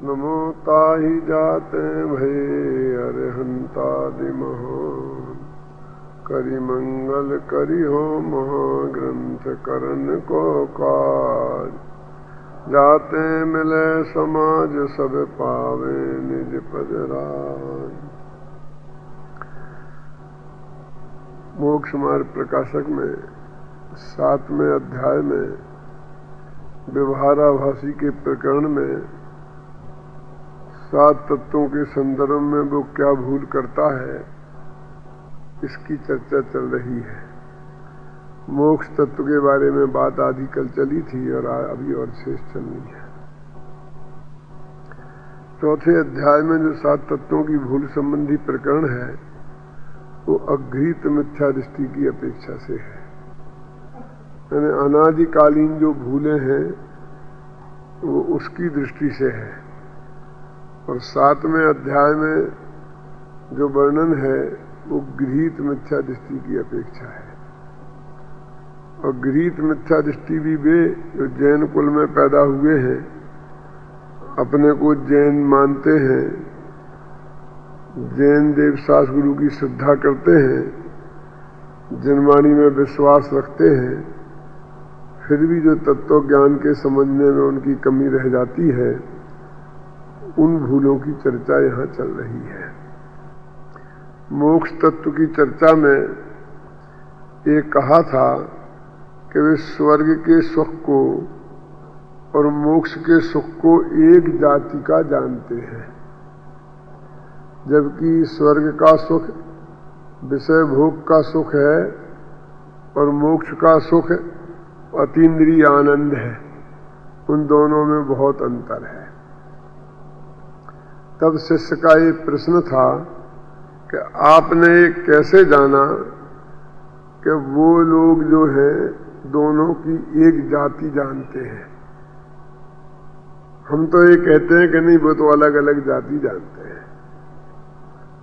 नमो ताहि जाते भय अरहंतादि महान। करि मंगल करि हो महाग्रंथ करण को काज। जाते मिले समाज सब पावे निज पद राज। मोक्ष मार्ग प्रकाशक में 7वें अध्याय में व्यवहाराभासी के प्रकरण में 7 तत्वों के संदर्भ में वो क्या भूल करता है, इसकी चर्चा चल रही है। मोक्ष तत्व के बारे में बात आदि कल चली थी और अभी और शेष चलनी है। 4थे अध्याय में जो 7 तत्वों की भूल संबंधी प्रकरण है वो अघृत मिथ्या दृष्टि की अपेक्षा से है। यानी अनादिकालीन जो भूले हैं वो उसकी दृष्टि से है। और 7वें अध्याय में जो वर्णन है वो गृहीत मिथ्या दृष्टि की अपेक्षा है। और गृहीत मिथ्या दृष्टि भी वे जो जैन कुल में पैदा हुए हैं, अपने को जैन मानते हैं, जैन देव शास्त्र गुरु की श्रद्धा करते हैं, जनवाणी में विश्वास रखते हैं, फिर भी जो तत्व ज्ञान के समझने में उनकी कमी रह जाती है, उन भूलों की चर्चा यहाँ चल रही है। मोक्ष तत्व की चर्चा में एक कहा था कि वे स्वर्ग के सुख को और मोक्ष के सुख को एक जाति का जानते हैं, जबकि स्वर्ग का सुख विषय भोग का सुख है और मोक्ष का सुख अतीन्द्रिय आनंद है। उन दोनों में बहुत अंतर है। तब शिष्य का ये प्रश्न था कि आपने कैसे जाना कि वो लोग जो हैं दोनों की एक जाति जानते हैं। हम तो ये कहते हैं कि नहीं, वो तो अलग अलग जाति जानते हैं।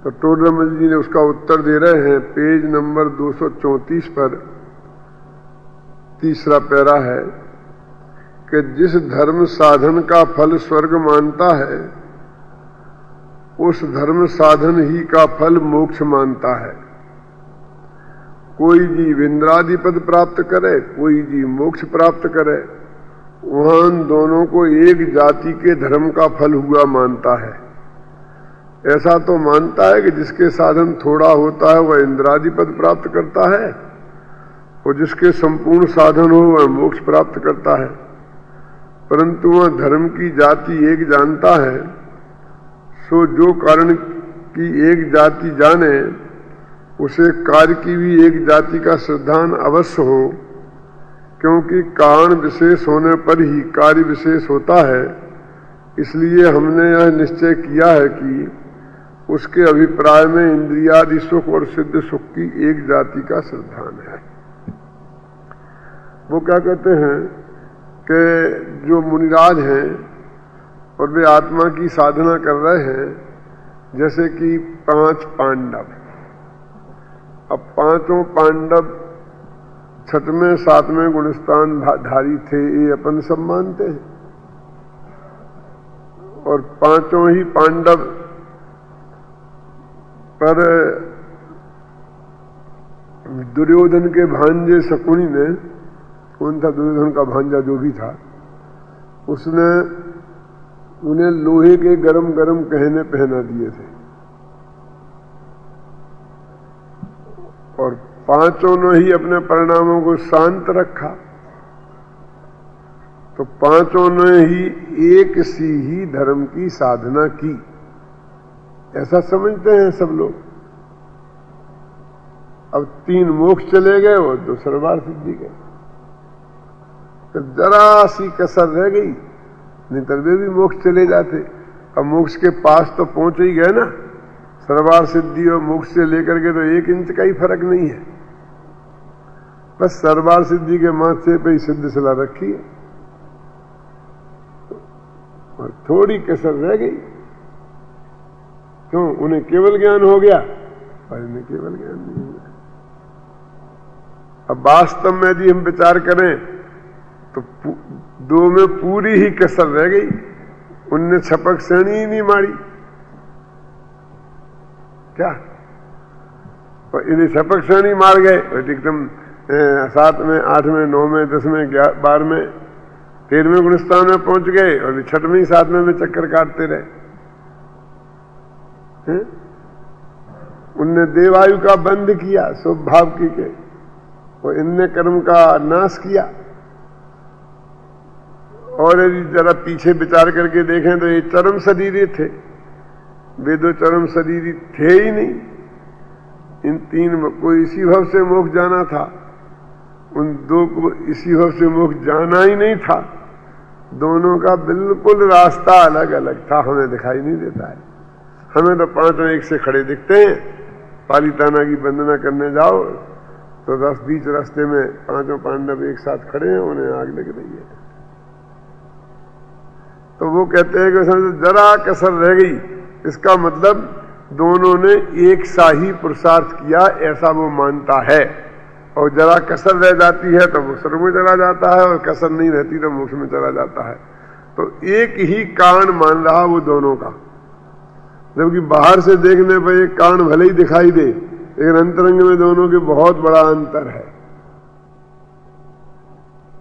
तो टोडरमल जी ने उसका उत्तर दे रहे हैं, पेज नंबर 234 पर 3रा पैरा है कि जिस धर्म साधन का फल स्वर्ग मानता है, उस धर्म साधन ही का फल मोक्ष मानता है। कोई जीव इंद्रादि पद प्राप्त करे, कोई जीव मोक्ष प्राप्त करे, वहां दोनों को एक जाति के धर्म का फल हुआ मानता है। ऐसा तो मानता है कि जिसके साधन थोड़ा होता है वह इंद्रादि पद प्राप्त करता है और जिसके संपूर्ण साधन हो वह मोक्ष प्राप्त करता है। परंतु वह धर्म की जाति एक जानता है, सो जो कारण की एक जाति जाने उसे कार्य की भी एक जाति का श्रद्धान अवश्य हो, क्योंकि कारण विशेष होने पर ही कार्य विशेष होता है। इसलिए हमने यह निश्चय किया है कि उसके अभिप्राय में इंद्रियादि सुख और सिद्ध सुख की एक जाति का श्रद्धान है। वो क्या कहते हैं कि जो मुनिराज हैं और वे आत्मा की साधना कर रहे हैं, जैसे कि 5 पांडव। अब 5 पांडव 6वें 7वें गुणस्थान धारी थे, ये अपन सब मानते हैं। और 5 ही पांडव पर दुर्योधन के भांजे शकुनी ने, कौन था दुर्योधन का भांजा जो भी था, उसने उन्हें लोहे के गरम गरम कहने पहना दिए थे। और 5 ने ही अपने परिणामों को शांत रखा। तो 5 ने ही एक सी ही धर्म की साधना की, ऐसा समझते हैं सब लोग। अब 3 मोक्ष चले गए और 2 सर्वार्थ सिद्धि गए। तो जरा सी कसर रह गई, नहीं तो वे भी मोक्ष चले जाते। अब मोक्ष के पास तो पहुंच ही गए ना। सर्वार्थ सिद्धि और मोक्ष से लेकर के तो 1 इंच का ही फर्क नहीं है। बस सर्वार्थ सिद्धि के माथे पे ही सिद्ध सलाह रखी है और थोड़ी कसर रह गई। क्यों? उन्हें केवल ज्ञान हो गया और इन्हें केवल ज्ञान नहीं हुआ। अब वास्तव में यदि हम विचार करें तो 2 में पूरी ही कसर रह गई। उनने छपक श्रेणी ही नहीं मारी क्या, और इन्हें छपक श्रेणी मार गए और एकदम 7 में 8 में 9 में 10 में 12 में 13वें गुणस्थान में पहुंच गए और 6वें 7वें में चक्कर काटते रहे। उनने देवायु का बंध किया स्वभाव की के, और इनने कर्म का नाश किया। और यदि जरा पीछे विचार करके देखें तो ये चरम शरीर थे, वे दो चरम शरीर थे ही नहीं। इन 3 को इसी भाव से मोक्ष जाना था, उन 2 को इसी भाव से मोक्ष जाना ही नहीं था। दोनों का बिल्कुल रास्ता अलग अलग था, हमें दिखाई नहीं देता है। हमें तो 5 एक से खड़े दिखते हैं। पालिताना की वंदना करने जाओ तो 10 बीच रास्ते में 5 पांडव एक साथ खड़े हैं, उन्हें आग लग रही है। तो वो कहते हैं कि जरा कसर रह गई, इसका मतलब दोनों ने एक सा ही पुरुषार्थ किया, ऐसा वो मानता है। और जरा कसर रह जाती है तो वो स्वर्ग में चला जाता है, और कसर नहीं रहती तो मोक्ष में चला जाता है। तो एक ही कारण मान रहा वो दोनों का, जबकि बाहर से देखने पर एक कारण भले ही दिखाई दे, लेकिन अंतरंग में दोनों के बहुत बड़ा अंतर है।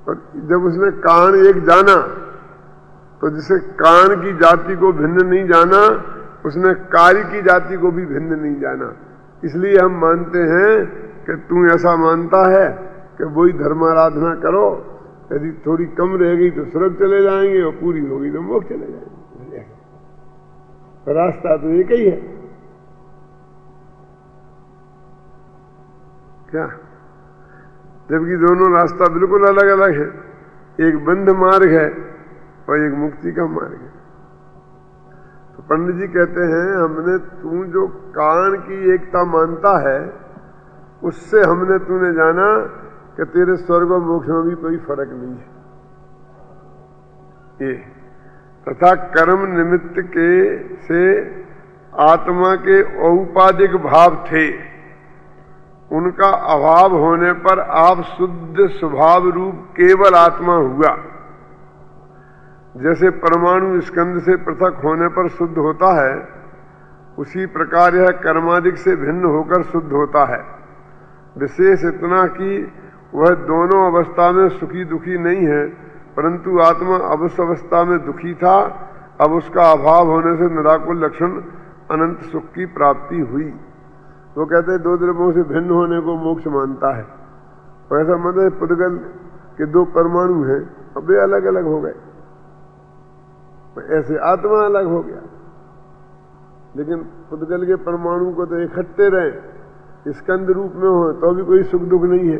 और जब उसने कारण एक जाना तो जिसे कारण की जाति को भिन्न नहीं जाना, उसने कार्य की जाति को भी भिन्न नहीं जाना। इसलिए हम मानते हैं कि तू ऐसा मानता है कि वही धर्माराधना करो, यदि थोड़ी कम रह गई तो स्वर्ग चले जाएंगे, और पूरी होगी तो मोक्ष चले जाएंगे। रास्ता तो एक ही है क्या, जबकि दोनों रास्ता बिल्कुल अलग अलग है। एक बंध मार्ग है और एक मुक्ति का मार्ग है। तो पंडित जी कहते हैं, हमने तू जो कारण की एकता मानता है, उससे हमने तूने जाना कि तेरे स्वर्ग और मोक्ष में भी कोई फर्क नहीं है। ये तथा कर्म निमित्त के से आत्मा के औपाधिक भाव थे, उनका अभाव होने पर आप शुद्ध स्वभाव रूप केवल आत्मा हुआ। जैसे परमाणु स्कंद से पृथक होने पर शुद्ध होता है, उसी प्रकार यह कर्मादिक से भिन्न होकर शुद्ध होता है। विशेष इतना कि वह दोनों अवस्था में सुखी दुखी नहीं है, परंतु आत्मा अब उस अवस्था में दुखी था, अब उसका अभाव होने से निराकुल लक्षण अनंत सुख की प्राप्ति हुई। वो कहते हैं 2 द्रव्यों से भिन्न होने को मोक्ष मानता है। और ऐसा मतलब पुद्गल के 2 परमाणु हैं, अब वे अलग अलग हो गए, ऐसे आत्मा अलग हो गया। लेकिन पुद्गल के परमाणु को तो इकट्ठे रहे, स्कंद रूप में हो तो भी कोई सुख दुख नहीं है,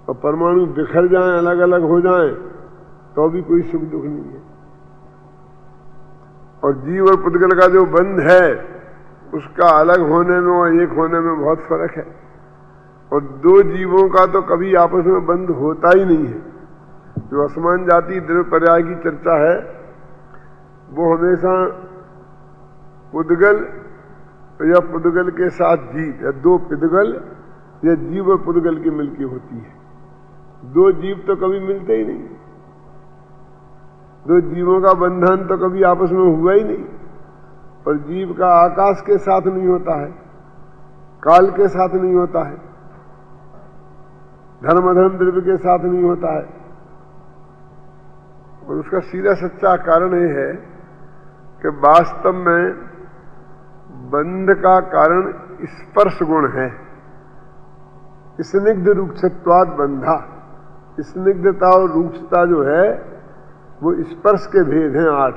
और परमाणु बिखर जाएं, अलग अलग हो जाएं तो भी कोई सुख दुख नहीं है। और जीव और पुद्गल का जो बंध है, उसका अलग होने में और एक होने में बहुत फर्क है। और 2 जीवों का तो कभी आपस में बंध होता ही नहीं है। जो असमान जाति द्रव्य पर्याय की चर्चा है, वो हमेशा पुद्गल या पुद्गल के साथ जीव, या 2 पुद्गल या जीव और पुद्गल की मिलकी होती है। 2 जीव तो कभी मिलते ही नहीं, 2 जीवों का बंधन तो कभी आपस में हुआ ही नहीं। और जीव का आकाश के साथ नहीं होता है, काल के साथ नहीं होता है, धर्म अधर्म द्रव्य के साथ नहीं होता है। और उसका सीधा सच्चा कारण यह है कि वास्तव में बंध का कारण स्पर्श गुण है। स्निग्ध रूक्षत्वाद बंधा, स्निग्धता और रूक्षता जो है वो स्पर्श के भेद हैं 8,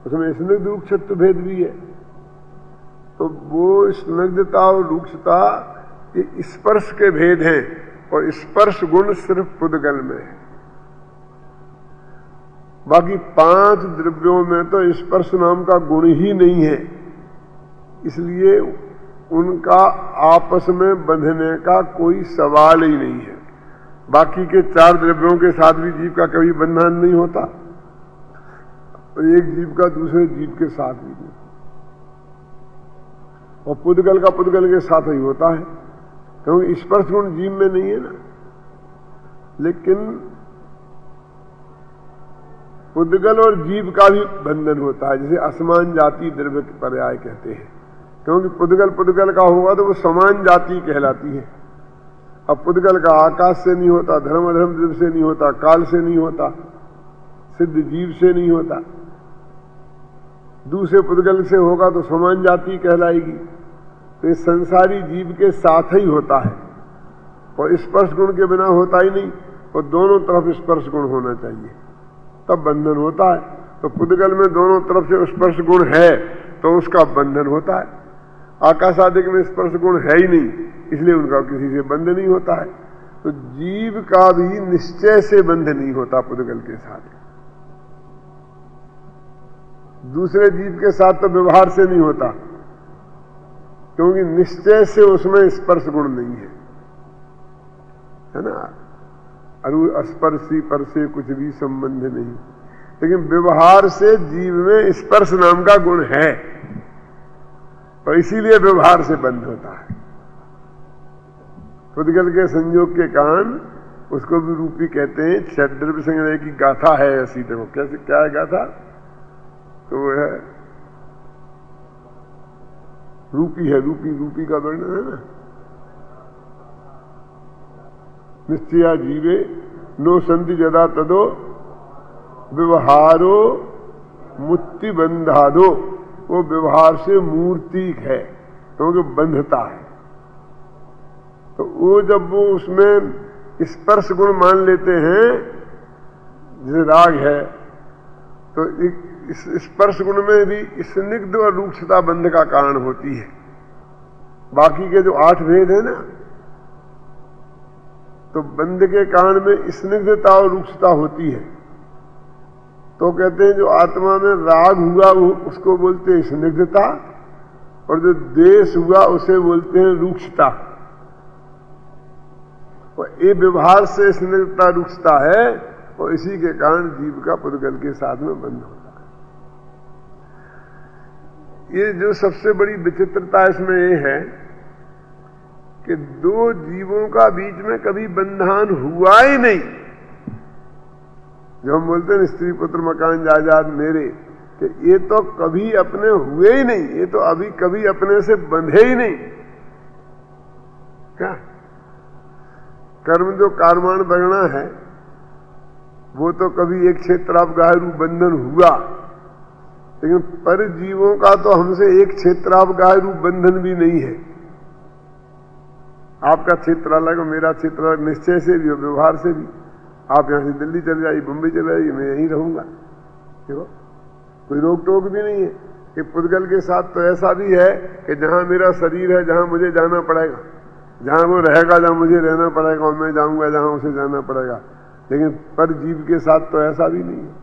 उसमें स्निग्ध रूक्षत्व भेद भी है। तो वो स्निग्धता और रूक्षता ये स्पर्श के भेद हैं, और स्पर्श गुण सिर्फ पुद्गल में है। बाकी 5 द्रव्यों में तो स्पर्श नाम का गुण ही नहीं है, इसलिए उनका आपस में बंधने का कोई सवाल ही नहीं है। बाकी के 4 द्रव्यों के साथ भी जीव का कभी बंधन नहीं होता, और एक जीव का दूसरे जीव के साथ भी नहीं, और पुद्गल का पुद्गल के साथ ही होता है, क्योंकि स्पर्श गुण जीव में नहीं है ना। लेकिन पुद्गल और जीव का भी बंधन होता है, जैसे असमान जाति द्रव्य पर्याय कहते हैं। क्योंकि पुद्गल पुद्गल का होगा तो वो समान जाति कहलाती है। अब पुद्गल का आकाश से नहीं होता, धर्म अधर्म द्रव्य से नहीं होता, काल से नहीं होता, सिद्ध जीव से नहीं होता। दूसरे पुद्गल से होगा तो समान जाति कहलाएगी। तो इस संसारी जीव के साथ ही होता है, और स्पर्श गुण के बिना होता ही नहीं, और दोनों तरफ स्पर्श गुण होना चाहिए, तब बंधन होता है। तो पुद्गल में दोनों तरफ से स्पर्श गुण है तो उसका बंधन होता है। आकाश आदि में स्पर्श गुण है ही नहीं, इसलिए उनका किसी से बंध नहीं होता है। तो जीव का भी निश्चय से बंध नहीं होता पुद्गल के साथ। दूसरे जीव के साथ तो व्यवहार से नहीं होता, क्योंकि निश्चय से उसमें स्पर्श गुण नहीं है ना। अरु स्पर्शी पर से कुछ भी संबंध नहीं, लेकिन व्यवहार से जीव में स्पर्श नाम का गुण है, और इसीलिए व्यवहार से बंद होता है। पुद्गल के संयोग के कारण उसको भी रूपी कहते हैं। षड्द्रव्य संग्रह की गाथा है ऐसी, देखो कैसे, क्या है गाथा, तो वो है रूपी है, रूपी का वर्णन है ना। निश्चया जीवे नो संति जदा तदो व्यवहारो मुक्ति बंधादो। वो व्यवहार से मूर्तिक है, क्योंकि बंधता है। तो वो जब वो उसमें स्पर्श गुण मान लेते हैं, जैसे राग है, तो इस स्पर्श गुण में भी स्निग्ध और रूक्षता बंध का कारण होती है। बाकी के जो 8 भेद है ना, तो बंध के कारण में स्निग्धता और रूक्षता होती है। तो कहते हैं जो आत्मा में राग हुआ वो उसको बोलते हैं स्निग्धता, और जो द्वेष हुआ उसे बोलते हैं रूक्षता। और ये व्यवहार से स्निग्धता रूक्षता है, और इसी के कारण जीव का पुद्गल के साथ में बंध होता है। ये जो सबसे बड़ी विचित्रता इसमें ये है कि 2 जीवों का बीच में कभी बंधन हुआ ही नहीं। जो हम बोलते हैं स्त्री पुत्र मकान जायदाद मेरे, कि ये तो कभी अपने हुए ही नहीं, ये तो अभी कभी अपने से बंधे ही नहीं। क्या कर्म जो कार्माण वर्णा है, वो तो कभी एक क्षेत्रावगाह रूप बंधन हुआ, लेकिन पर जीवों का तो हमसे एक क्षेत्रावगाह रूप बंधन भी नहीं है। आपका क्षेत्र अलग, मेरा क्षेत्र अलग, निश्चय से भी और व्यवहार से भी। आप यहां से दिल्ली चले जाइए, बंबई चले जाइए, मैं यहीं रहूंगा, देखो कोई रोक टोक भी नहीं है। कि पुद्गल के साथ तो ऐसा भी है कि जहां मेरा शरीर है, जहां मुझे जाना पड़ेगा, जहां वो रहेगा, जहां मुझे रहना पड़ेगा, और मैं जाऊंगा जहां उसे जाना पड़ेगा। लेकिन पर जीव के साथ तो ऐसा भी नहीं है।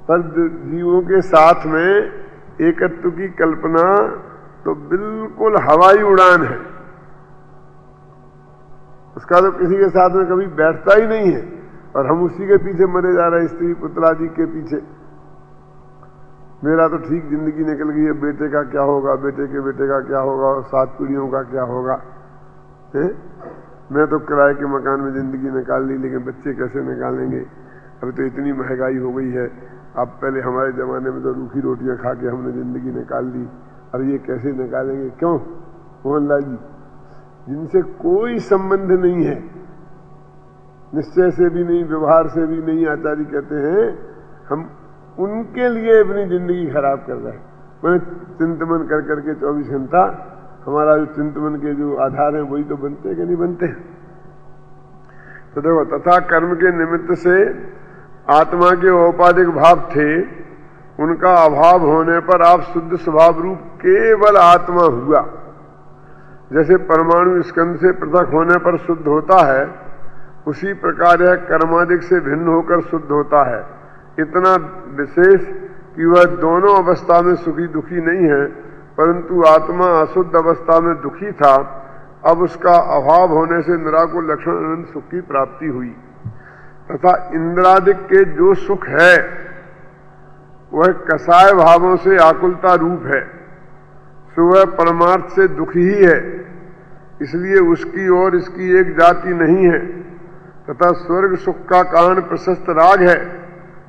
पर जीवों के साथ में एकत्व की कल्पना तो बिल्कुल हवाई उड़ान है। उसका तो किसी के साथ में कभी बैठता ही नहीं है, और हम उसी के पीछे मरे जा रहे हैं, स्त्री पुत्र आदि के पीछे। मेरा तो ठीक जिंदगी निकल गई है, बेटे का क्या होगा, बेटे के बेटे का क्या होगा, और 7 पीढ़ियों का क्या होगा है? मैं तो किराए के मकान में जिंदगी निकाल ली, लेकिन बच्चे कैसे निकालेंगे? अभी तो इतनी महंगाई हो गई है। अब पहले हमारे जमाने में तो रूखी रोटियां खा के हमने जिंदगी निकाल ली, अब ये कैसे निकालेंगे? क्यों मोहनलाल जी, जिनसे कोई संबंध नहीं है, निश्चय से भी नहीं, व्यवहार से भी नहीं, आचार्य कहते हैं हम उनके लिए अपनी जिंदगी खराब कर रहे हैं। मैंने चिंतमन कर करके 24 घंटा हमारा जो चिंतमन के जो आधार है वही तो बनते कि नहीं बनते। तो देखो, तथा कर्म के निमित्त से आत्मा के औपाधिक भाव थे, उनका अभाव होने पर आप शुद्ध स्वभाव रूप केवल आत्मा हुआ। जैसे परमाणु स्कंध से पृथक होने पर शुद्ध होता है, उसी प्रकार यह कर्मादिक से भिन्न होकर शुद्ध होता है। इतना विशेष कि वह दोनों अवस्था में सुखी दुखी नहीं है, परंतु आत्मा अशुद्ध अवस्था में दुखी था। अब उसका अभाव होने से निराकुल लक्षण अनंत सुख की प्राप्ति हुई। तथा इंद्रादिक के जो सुख है वह कसाय भावों से आकुलता रूप है, सो वह परमार्थ से दुखी ही है, इसलिए उसकी और इसकी एक जाति नहीं है। तथा स्वर्ग सुख का कारण प्रशस्त राग है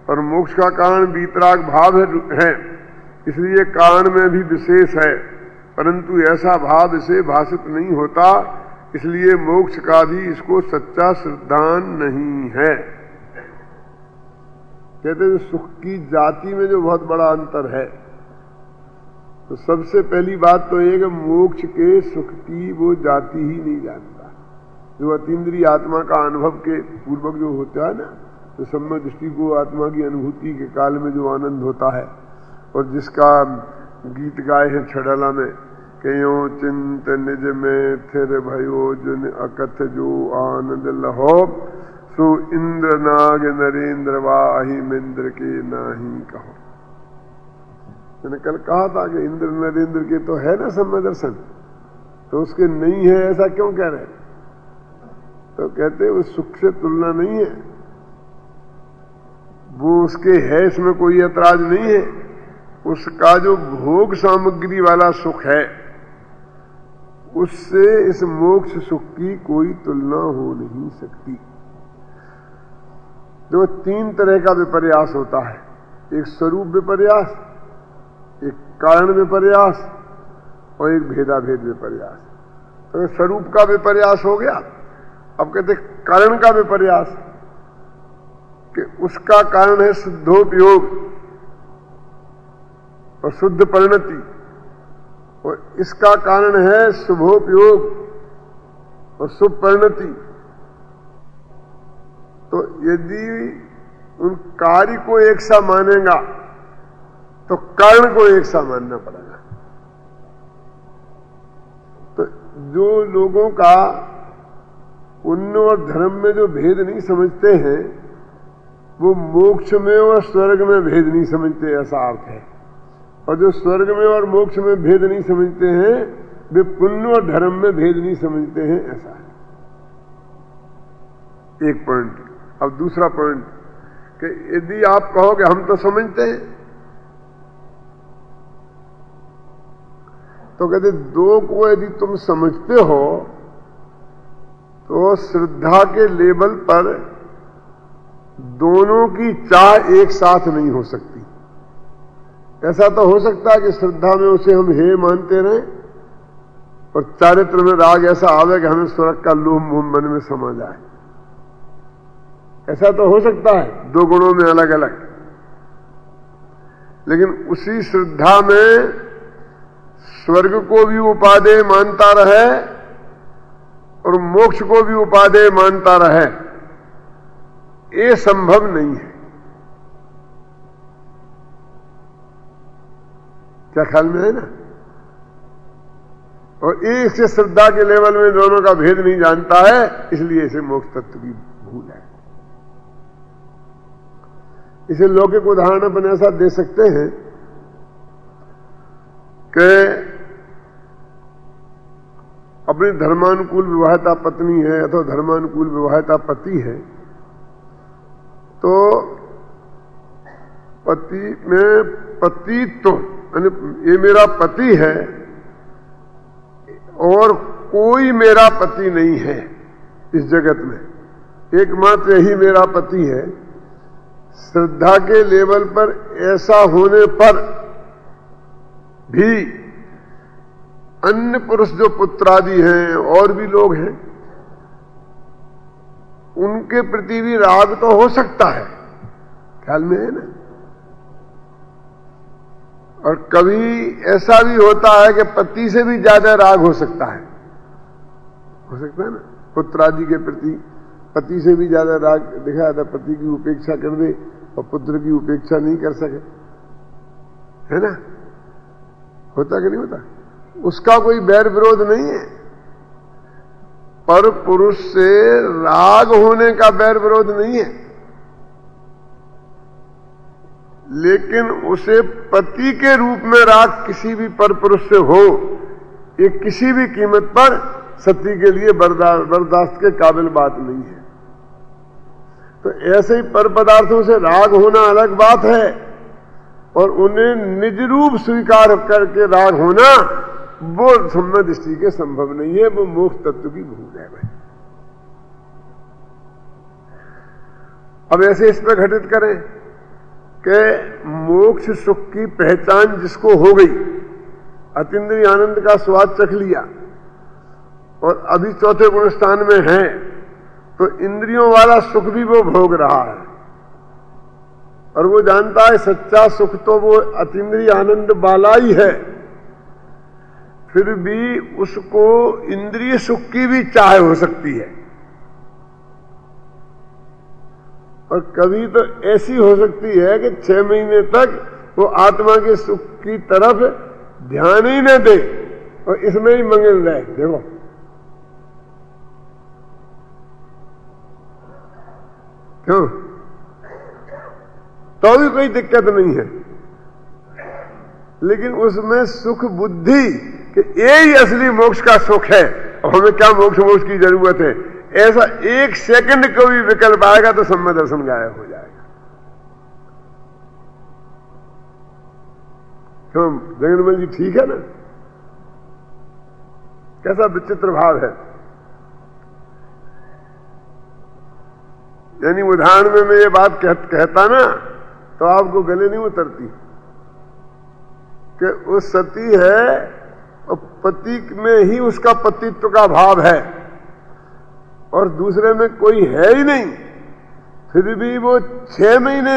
और मोक्ष का कारण वीतराग भाव है, इसलिए कारण में भी विशेष है, परंतु ऐसा भाव इसे भाषित नहीं होता, इसलिए मोक्ष का भी इसको सच्चा श्रद्धान नहीं है। कहते हैं सुख की जाति में जो बहुत बड़ा अंतर है, तो सबसे पहली बात तो ये कि मोक्ष के सुख की वो जाति ही नहीं जानता। जो अतीन्द्रिय आत्मा का अनुभव के पूर्वक जो होता है ना, तो सम्य दृष्टि को आत्मा की अनुभूति के काल में जो आनंद होता है, और जिसका गीत गाए हैं छड़ला में कि यो चिंत निज में थिर भयो जुन अकथ जो आनंद लहो, सो इंद्र नाग नरेंद्र वाही मिंद्र के नाही कहो। मैंने कल कहा था कि इंद्र नरेंद्र के तो है ना सम्य दर्शन, तो उसके नहीं है ऐसा क्यों कह रहे? तो कहते उस सुख से तुलना नहीं है, वो उसके है, इसमें कोई ऐतराज नहीं है। उसका जो भोग सामग्री वाला सुख है, उससे इस मोक्ष सुख की कोई तुलना हो नहीं सकती। जो तीन तरह का विपर्यास होता है, एक स्वरूप विपर्यास, एक कारण विपर्यास और एक भेदाभेद विपर्यास। तो स्वरूप का विपर्यास हो गया। अब कहते कारण का विपर्यास, कि उसका कारण है शुद्धोपयोग और शुद्ध परिणति, और इसका कारण है शुभोपयोग और शुभ परिणति। तो यदि उन कार्य को एक सा मानेगा तो कारण को एक सा मानना पड़ेगा। तो जो लोगों का पुण्य और धर्म में जो भेद नहीं समझते हैं, वो मोक्ष में और स्वर्ग में भेद नहीं समझते, ऐसा अर्थ है। और जो स्वर्ग में और मोक्ष में भेद नहीं समझते हैं, वे पुण्य और धर्म में भेद नहीं समझते हैं, ऐसा है। एक पॉइंट। अब दूसरा पॉइंट कि यदि आप कहो कि हम तो समझते हैं, तो कहते दो को यदि तुम समझते हो तो श्रद्धा के लेवल पर दोनों की चाह एक साथ नहीं हो सकती। ऐसा तो हो सकता है कि श्रद्धा में उसे हम हे मानते रहें और चारित्र में राग ऐसा आवे कि हमें स्वर्ग का लोभ मोह मन में समा जाए। ऐसा तो हो सकता है, दो गुणों में अलग अलग। लेकिन उसी श्रद्धा में स्वर्ग को भी उपादेय मानता रहे और मोक्ष को भी उपादेय मानता रहे, ये संभव नहीं है। क्या ख्याल में है ना? और एक से श्रद्धा के लेवल में दोनों का भेद नहीं जानता है, इसलिए इसे मोक्ष तत्व की भूल है। इसे लौकिक उदाहरण अपन ऐसा दे सकते हैं कि अपनी धर्मानुकूल विवाहिता पत्नी है अथवा धर्मानुकूल विवाहिता पति है, तो पति में पति तो ये मेरा पति है और कोई मेरा पति नहीं है इस जगत में, एकमात्र यही मेरा पति है। श्रद्धा के लेवल पर ऐसा होने पर भी अन्य पुरुष जो पुत्रादि हैं और भी लोग हैं, उनके प्रति भी राग तो हो सकता है, ख्याल में है ना? और कभी ऐसा भी होता है कि पति से भी ज्यादा राग हो सकता है ना? पुत्रादि के प्रति पति से भी ज्यादा राग देखा जाता, पति की उपेक्षा कर दे और पुत्र की उपेक्षा नहीं कर सके, है ना? होता कि नहीं होता? उसका कोई बैर विरोध नहीं है, पर पुरुष से राग होने का बैर विरोध नहीं है, लेकिन उसे पति के रूप में राग किसी भी पर पुरुष से हो, ये किसी भी कीमत पर सती के लिए बर्दाश्त के काबिल बात नहीं है। तो ऐसे ही पर पदार्थों से राग होना अलग बात है, और उन्हें निज रूप स्वीकार करके राग होना वो सम्य दृष्टि के संभव नहीं है, वो मोक्ष तत्व की भूल है भाई। अब ऐसे इस पर घटित करें कि मोक्ष सुख की पहचान जिसको हो गई, अतीन्द्रिय आनंद का स्वाद चख लिया और अभी चौथे गुण स्थान में है, तो इंद्रियों वाला सुख भी वो भोग रहा है और वो जानता है सच्चा सुख तो वो अतीन्द्रिय आनंद वाला ही है, फिर भी उसको इंद्रिय सुख की भी चाह हो सकती है। और कभी तो ऐसी हो सकती है कि 6 महीने तक वो आत्मा के सुख की तरफ ध्यान ही न दे और इसमें ही मंगल रहे। देखो क्यों, तो भी कोई दिक्कत नहीं है, लेकिन उसमें सुख बुद्धि कि यही असली मोक्ष का सुख है और हमें क्या मोक्ष की जरूरत है, ऐसा 1 सेकंड को भी विकल्प आएगा तो सम्य दर्शन गायब हो जाएगा। क्यों जगन्मल जी ठीक है ना, कैसा विचित्र भाव है। यानी उदाहरण में मैं ये बात कहता ना तो आपको गले नहीं उतरती कि वो सती है और पति में ही उसका पतित्व का भाव है और दूसरे में कोई है ही नहीं, फिर भी वो 6 महीने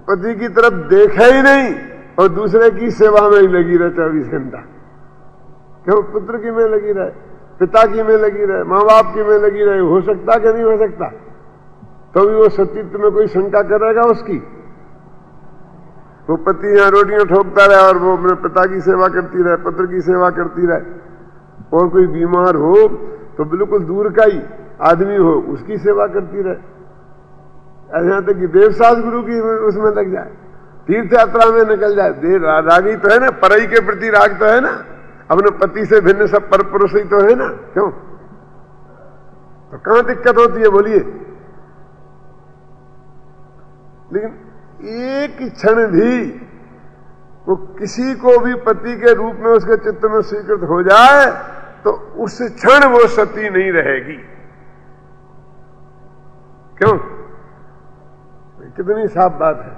पति की तरफ देखा ही नहीं और दूसरे की सेवा में ही लगी रहे 24 घंटा। क्यों, पुत्र की में लगी रहे, पिता की में लगी रहे, माँ बाप की में लगी रहे, हो सकता कि नहीं हो सकता? तो भी वो सतीत्व में कोई शंका करेगा उसकी? वो पति यहां रोटियां ठोकता रहे और वो अपने पिता की सेवा करती रहे, पुत्र की सेवा करती रहे, और कोई बीमार हो तो बिल्कुल दूर का ही आदमी हो उसकी सेवा करती रहे, यहां तक कि देवसास गुरु की उसमें लग जाए, तीर्थ यात्रा में निकल जाए। देर रागी तो है ना, परई के प्रति राग तो है ना, अपने पति से भिन्न सब पर पुरुष ही तो है ना। क्यों, तो कहां दिक्कत होती है बोलिए? लेकिन एक क्षण भी वो किसी को भी पति के रूप में उसके चित्त में स्वीकृत हो जाए तो उस क्षण वो सती नहीं रहेगी। क्यों, कितनी साफ बात है।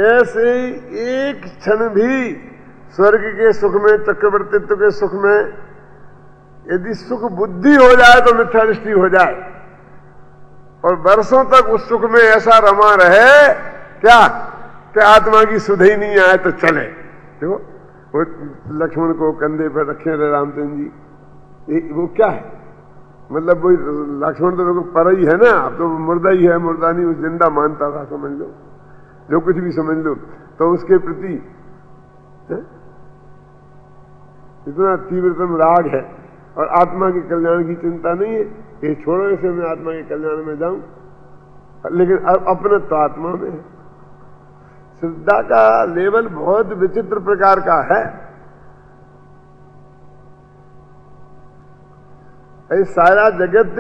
ऐसे ही एक क्षण भी स्वर्ग के सुख में, चक्रवर्तित्व के सुख में यदि सुख बुद्धि हो जाए तो मिथ्या दृष्टि हो जाए और वर्षों तक उस सुख में ऐसा रमा रहे क्या कि आत्मा की सुध ही नहीं आए तो चले। देखो वो लक्ष्मण को कंधे पर रखे रहे रामचंद्र जी, वो क्या है, मतलब वो लक्ष्मण तो लोग पर ही है ना, अब तो मुर्दा ही है, मुर्दा नहीं, वो जिंदा मानता था, समझ लो, जो कुछ भी समझ लो, तो उसके प्रति इतना तीव्रतम राग है और आत्मा के कल्याण की चिंता नहीं है। ये छोड़ो, इसे मैं आत्मा के कल्याण में जाऊं, लेकिन अपने तो आत्मा में है। श्रद्धा का लेवल बहुत विचित्र प्रकार का है। ये सारा जगत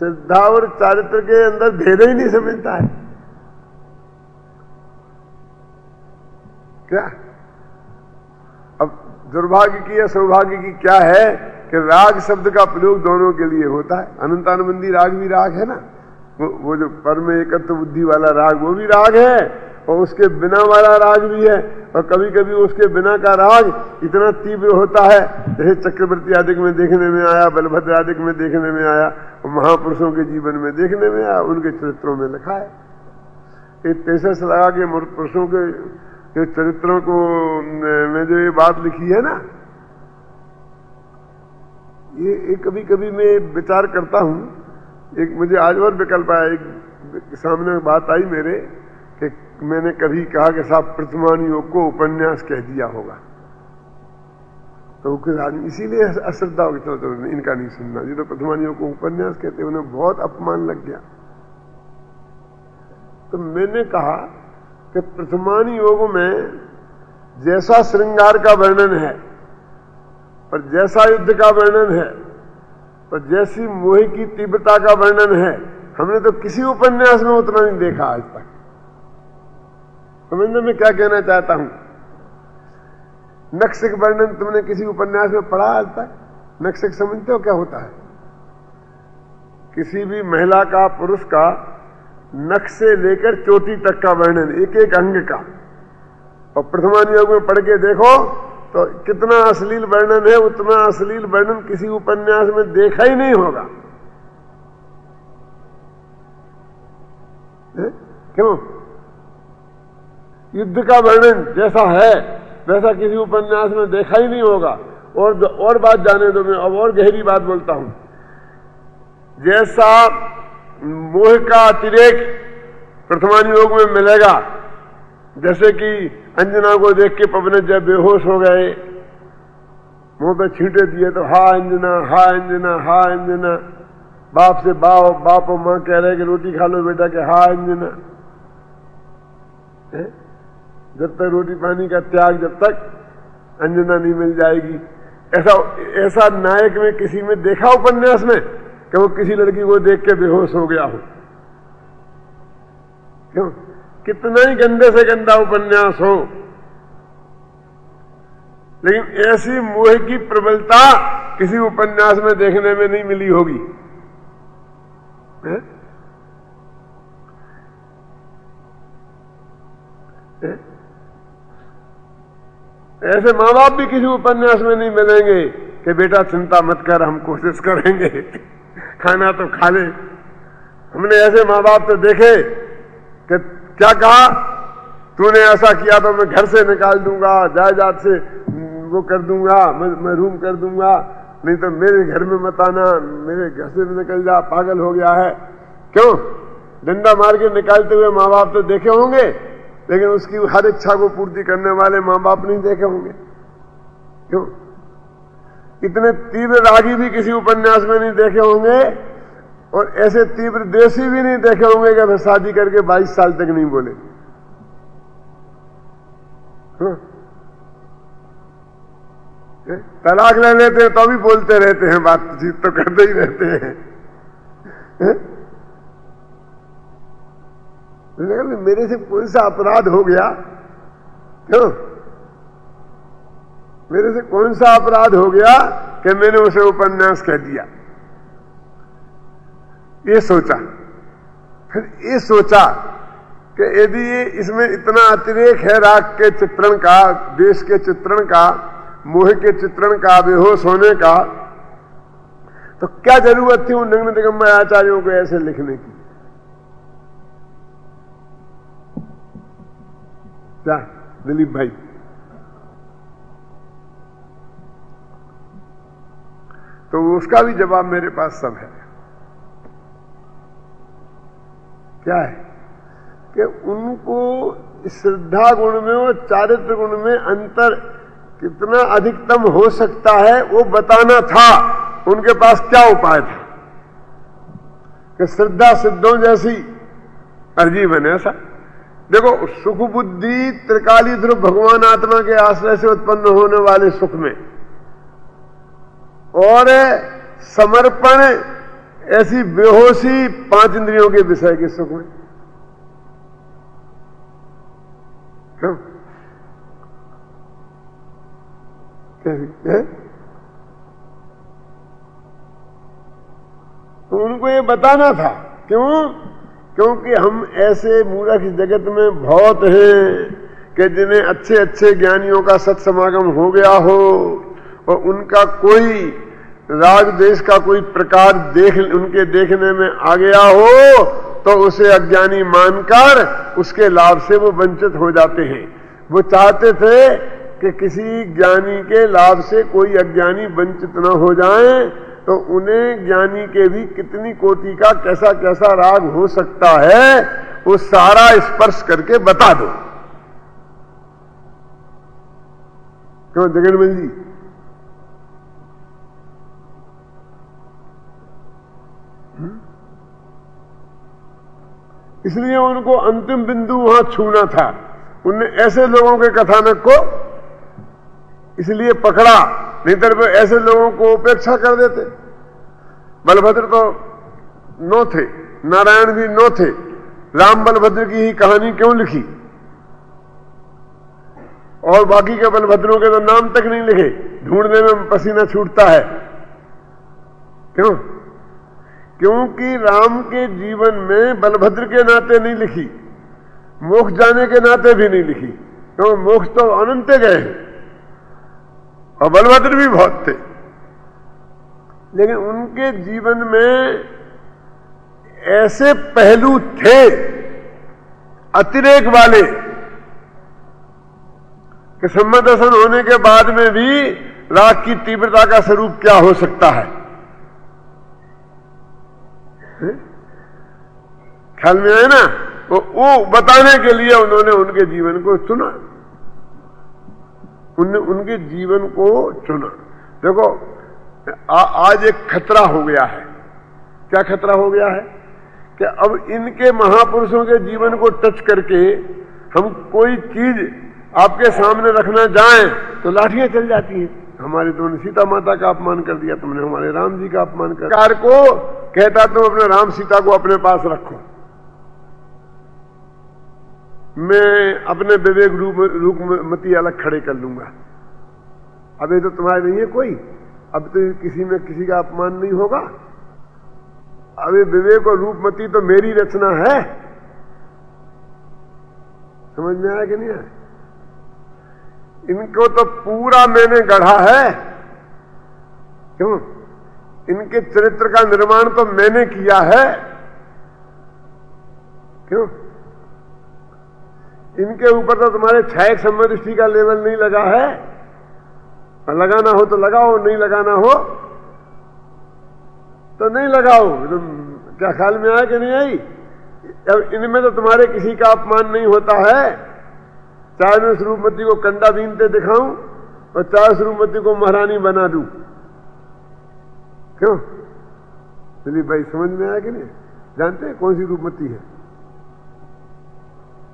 श्रद्धा और चारित्र के अंदर भेद ही नहीं समझता है। क्या अब दुर्भाग्य की या सौभाग्य की क्या है कि राग शब्द का प्रयोग दोनों के लिए होता है। अनंतानुबंधी राग भी राग है ना, वो जो परम एकत्व बुद्धि वाला राग वो भी राग है और उसके बिना वाला राग भी है, और कभी कभी उसके बिना का राग इतना तीव्र होता है जैसे चक्रवर्ती आदिक में देखने में आया, बलभद्र आदिक में देखने में आया और महापुरुषों के जीवन में देखने में आया, उनके चरित्रों में लिखा है। ये तेजस लगा के पुरुषों के चरित्रों को में जो ये बात लिखी है ना, ये कभी कभी मैं विचार करता हूं। एक मुझे आज और विकल्प आया, एक सामने बात आई मेरे कि मैंने कभी कहा कि साहब प्रतिमान योग को उपन्यास कह दिया होगा, तो कुछ आदमी इसीलिए अश्रद्धा होगी, चलो इनका नहीं सुनना, जी तो प्रतिमान योग को उपन्यास कहते, उन्हें बहुत अपमान लग गया। तो मैंने कहा कि प्रथमान योग में जैसा श्रृंगार का वर्णन है और जैसा युद्ध का वर्णन है और जैसी मोह की तीव्रता का वर्णन है, हमने तो किसी उपन्यास में उतना नहीं देखा आज तक। समझने में क्या कहना चाहता हूं, नक्सिक वर्णन तुमने किसी उपन्यास में पढ़ा आज तक? नक्सिक समझते हो क्या होता है? किसी भी महिला का, पुरुष का नख से लेकर चोटी तक का वर्णन, एक एक अंग का, और प्रथमानुयोग में पढ़ के देखो तो कितना अश्लील वर्णन है, उतना अश्लील वर्णन किसी उपन्यास में देखा ही नहीं होगा। क्यों? युद्ध का वर्णन जैसा है वैसा किसी उपन्यास में देखा ही नहीं होगा। और बात जाने दो, मैं अब और गहरी बात बोलता हूं। जैसा मोह का अतिरेक प्रथमानुयोग में मिलेगा, जैसे कि अंजना को देख के पवन जब बेहोश हो गए, मुंह पे छींटे दिए तो हा अंजना, हा अंजना, हा अंजना, बाप से बाप और मां कह रहे कि रोटी खा लो बेटा, के हा अंजना। जब तक रोटी पानी का त्याग, जब तक अंजना नहीं मिल जाएगी। ऐसा नायक में किसी में देखा उपन्यास में कि वो किसी लड़की को देख के बेहोश हो गया हो? क्यों? कितना ही गंदे से गंदा उपन्यास हो, लेकिन ऐसी मोह की प्रबलता किसी उपन्यास में देखने में नहीं मिली होगी। ऐसे माँ बाप भी किसी उपन्यास में नहीं मिलेंगे कि बेटा चिंता मत कर, हम कोशिश करेंगे, खाना तो खा ले। हमने ऐसे माँ बाप तो देखे कि क्या कहा, तूने ऐसा किया तो मैं घर से निकाल दूंगा, जायदाद से वो कर दूंगा, मैं रूम कर दूंगा, नहीं तो मेरे घर में मत आना, मेरे घर से निकल जा, पागल हो गया है। क्यों? डंडा मार के निकालते हुए माँ बाप तो देखे होंगे, लेकिन उसकी हर इच्छा को पूर्ति करने वाले माँ बाप नहीं देखे होंगे। क्यों? इतने तीव्र रागी भी किसी उपन्यास में नहीं देखे होंगे, और ऐसे तीव्र देशी भी नहीं देखे होंगे कि मैं शादी करके 22 साल तक नहीं बोले। तलाक ले लेते हैं तो भी बोलते रहते हैं, बातचीत तो करते ही रहते हैं। मेरे से कौन सा अपराध हो गया? क्यों? मेरे से कौन सा अपराध हो गया कि मैंने उसे उपन्यास कह दिया? ये सोचा, फिर ये सोचा कि यदि ये इसमें इतना अतिरेक है राग के चित्रण का, देश के चित्रण का, मोह के चित्रण का, बेहोश होने का, तो क्या जरूरत थी उन नग्न दिगंबर आचार्यों को ऐसे लिखने की? क्या दिलीप भाई? तो उसका भी जवाब मेरे पास सब है। क्या है कि उनको श्रद्धा गुण में और चारित्र गुण में अंतर कितना अधिकतम हो सकता है वो बताना था। उनके पास क्या उपाय था कि श्रद्धा सिद्धों जैसी अर्जी बने? ऐसा देखो, सुख बुद्धि त्रिकाली ध्रुव भगवान आत्मा के आश्रय से उत्पन्न होने वाले सुख में, और समर्पण ऐसी बेहोशी 5 इंद्रियों के विषय के सुख में। क्यों? तो उनको ये बताना था। क्यों? क्योंकि हम ऐसे मूर्ख जगत में बहुत हैं कि जिन्हें अच्छे अच्छे ज्ञानियों का सत्समागम हो गया हो और उनका कोई राग देश का कोई प्रकार उनके देखने में आ गया हो तो उसे अज्ञानी मानकर उसके लाभ से वो वंचित हो जाते हैं। वो चाहते थे कि किसी ज्ञानी के लाभ से कोई अज्ञानी वंचित न हो जाए, तो उन्हें ज्ञानी के भी कितनी कोटि का कैसा कैसा राग हो सकता है वो सारा स्पर्श करके बता दो। क्यों जगन्मल जी? इसलिए उनको अंतिम बिंदु वहां छूना था। उनने ऐसे लोगों के कथानक को इसलिए पकड़ा, नहीं तो ऐसे लोगों को उपेक्षा कर देते। बलभद्र तो 9 थे, नारायण भी 9 थे, राम बलभद्र की ही कहानी क्यों लिखी? और बाकी के बलभद्रों के तो नाम तक नहीं लिखे, ढूंढने में पसीना छूटता है। क्यों? क्योंकि राम के जीवन में बलभद्र के नाते नहीं लिखी, मोक्ष जाने के नाते भी नहीं लिखी, क्योंकि मोक्ष तो अनंत गए हैं और बलभद्र भी बहुत थे। लेकिन उनके जीवन में ऐसे पहलू थे अतिरेक वाले कि सम्मत दर्शन होने के बाद में भी राग की तीव्रता का स्वरूप क्या हो सकता है, ख्याल में आए ना। वो बताने के लिए उन्होंने उनके जीवन को चुना, उनके जीवन को चुना। देखो आज एक खतरा हो गया है। क्या खतरा हो गया है कि अब इनके महापुरुषों के जीवन को टच करके हम कोई चीज आपके सामने रखना जाएं तो लाठियां चल जाती हैं। हमारी तुमने सीता माता का अपमान कर दिया, तुमने हमारे राम जी का अपमान कर दिया। कार को कहता तुम अपने राम सीता को अपने पास रखो, मैं अपने विवेक रूपमती अलग खड़े कर लूंगा। अब ये तो तुम्हारे नहीं है कोई, अब तो किसी में किसी का अपमान नहीं होगा। अब ये विवेक और रूपमती तो मेरी रचना है। समझ में आया कि नहीं आया? इनको तो पूरा मैंने गढ़ा है। क्यों? इनके चरित्र का निर्माण तो मैंने किया है। क्यों? इनके ऊपर तो तुम्हारे छायक संबंधिष्टि का लेवल नहीं लगा है। लगाना हो तो लगाओ, नहीं लगाना हो तो नहीं लगाओ। तो क्या ख्याल में आया कि नहीं आई? अब इनमें तो तुम्हारे किसी का अपमान नहीं होता है। चाहे मैं स्वरूपमती को कंडा बीनते दिखाऊं और चाहे स्वरूपमती को महारानी बना दूं। क्यों? चलिए भाई, समझ में आया कि नहीं? जानते हैं कौन सी रूपमती है?